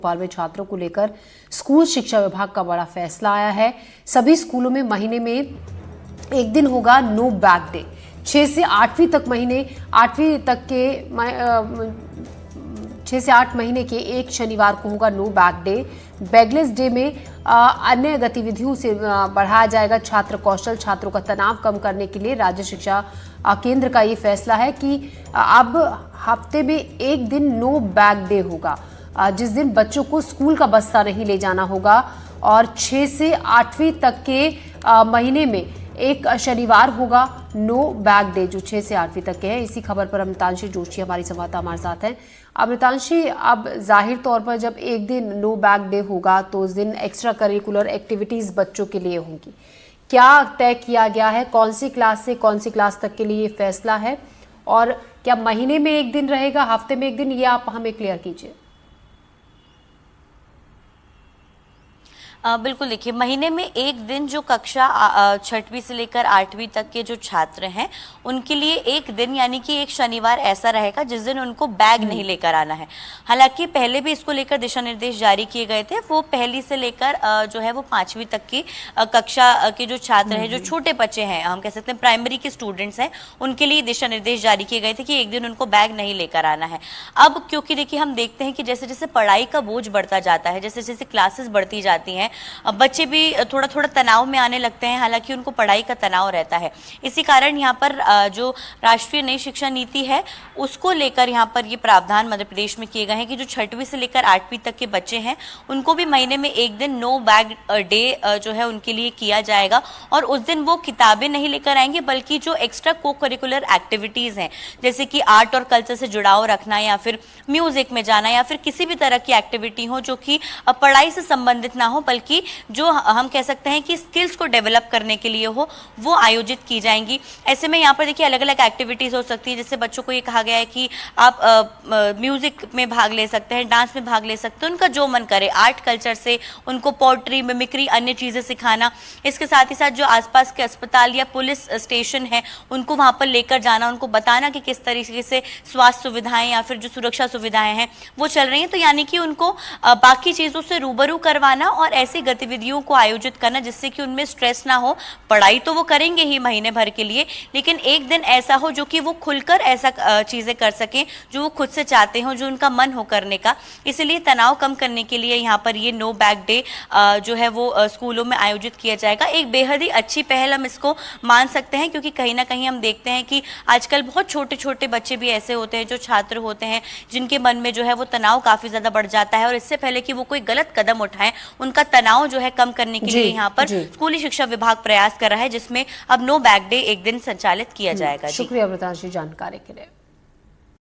भोपाल में छात्रों को लेकर स्कूल शिक्षा विभाग का बड़ा फैसला आया है। सभी स्कूलों में महीने में एक दिन होगा नो बैग डे। 6 से 8वीं तक महीने 8वीं तक के 6 से 8 महीने के एक शनिवार को होगा no bag day. Bagless day में अन्य गतिविधियों से बढ़ाया जाएगा छात्र कौशल। छात्रों का तनाव कम करने के लिए राज्य शिक्षा केंद्र का ये फैसला है कि अब हफ्ते में एक दिन नो बैग डे होगा, जिस दिन बच्चों को स्कूल का बस्ता नहीं ले जाना होगा। और 6 से 8वीं तक के महीने में एक शनिवार होगा नो बैग डे, जो 6 से 8वीं तक के है। इसी खबर पर अमृतांशी जोशी हमारी संवाददाता हमारे साथ हैं। अमृतांशी, अब जाहिर तौर पर जब एक दिन नो बैग डे होगा तो उस दिन एक्स्ट्रा करिकुलर एक्टिविटीज बच्चों के लिए होंगी। क्या तय किया गया है, कौन सी क्लास से कौन सी क्लास तक के लिए ये फैसला है, और क्या महीने में एक दिन रहेगा, हफ्ते में एक दिन, ये आप हमें क्लियर कीजिए। बिल्कुल, देखिए, महीने में एक दिन जो कक्षा 6वीं से लेकर 8वीं तक के जो छात्र हैं उनके लिए एक दिन यानी कि एक शनिवार ऐसा रहेगा जिस दिन उनको बैग नहीं लेकर आना है। हालांकि पहले भी इसको लेकर दिशा निर्देश जारी किए गए थे। वो पहली से लेकर जो है वो 5वीं तक की कक्षा के जो छात्र हैं, जो छोटे बच्चे हैं, हम कह सकते हैं प्राइमरी के स्टूडेंट्स हैं, उनके लिए दिशा निर्देश जारी किए गए थे कि एक दिन उनको बैग नहीं लेकर आना है। अब क्योंकि देखिए, हम देखते हैं कि जैसे जैसे पढ़ाई का बोझ बढ़ता जाता है, जैसे जैसे क्लासेस बढ़ती जाती हैं, बच्चे भी थोड़ा थोड़ा तनाव में आने लगते हैं। हालांकि उनको पढ़ाई का तनाव रहता है। इसी कारण यहाँ पर जो राष्ट्रीय नई शिक्षा नीति है उसको लेकर यहाँ पर ये प्रावधान मध्य प्रदेश में किए गए हैं कि जो 6वीं से लेकर 8वीं तक के बच्चे हैं उनको भी महीने में एक दिन नो बैग डे जो है उनके लिए किया जाएगा। और उस दिन वो किताबें नहीं लेकर आएंगे, बल्कि जो एक्स्ट्रा को करिकुलर एक्टिविटीज हैं, जैसे कि आर्ट और कल्चर से जुड़ाव रखना, या फिर म्यूजिक में जाना, या फिर किसी भी तरह की एक्टिविटी हो जो कि पढ़ाई से संबंधित ना हो, बल्कि जो हम कह सकते हैं कि स्किल्स को डेवलप करने के लिए हो, वो आयोजित की जाएंगी। ऐसे में यहाँ पर देखिए अलग अलग एक्टिविटीज हो सकती है। जैसे बच्चों को ये कहा गया है कि आप म्यूजिक में भाग ले सकते हैं, डांस में भाग ले सकते हैं, उनका जो मन करे। आर्ट कल्चर से उनको पोट्री, मिमिक्री, अन्य चीजें सिखाना। इसके साथ ही साथ जो आसपास के अस्पताल या पुलिस स्टेशन है उनको वहां पर लेकर जाना, उनको बताना कि किस तरीके से स्वास्थ्य सुविधाएं या फिर जो सुरक्षा सुविधाएं हैं वो चल रही हैं। तो यानी कि उनको बाकी चीजों से रूबरू करवाना और ऐसी गतिविधियों को आयोजित करना जिससे कि उनमें स्ट्रेस ना हो। पढ़ाई तो वो करेंगे ही महीने भर के लिए, लेकिन एक दिन ऐसा हो जो कि वो खुलकर ऐसा चीजें कर सकें जो वो खुद से चाहते हो, जो उनका मन हो करने का। इसलिए तनाव कम करने के लिए यहाँ पर ये नो बैग डे जो है वो स्कूलों में आयोजित किया जाएगा। एक बेहद ही अच्छी पहल हम इसको मान सकते हैं, क्योंकि कहीं ना कहीं हम देखते हैं कि आजकल बहुत छोटे छोटे बच्चे भी ऐसे होते हैं, जो छात्र होते हैं, जिनके मन में जो है वो तनाव काफी ज्यादा बढ़ जाता है। और इससे पहले कि वो कोई गलत कदम उठाएं, उनका तनाव जो है कम करने के लिए यहाँ पर स्कूली शिक्षा विभाग प्रयास कर रहा है, जिसमें अब नो बैग डे एक दिन संचालित किया जाएगा। शुक्रिया अमृतांशी जानकारी के लिए।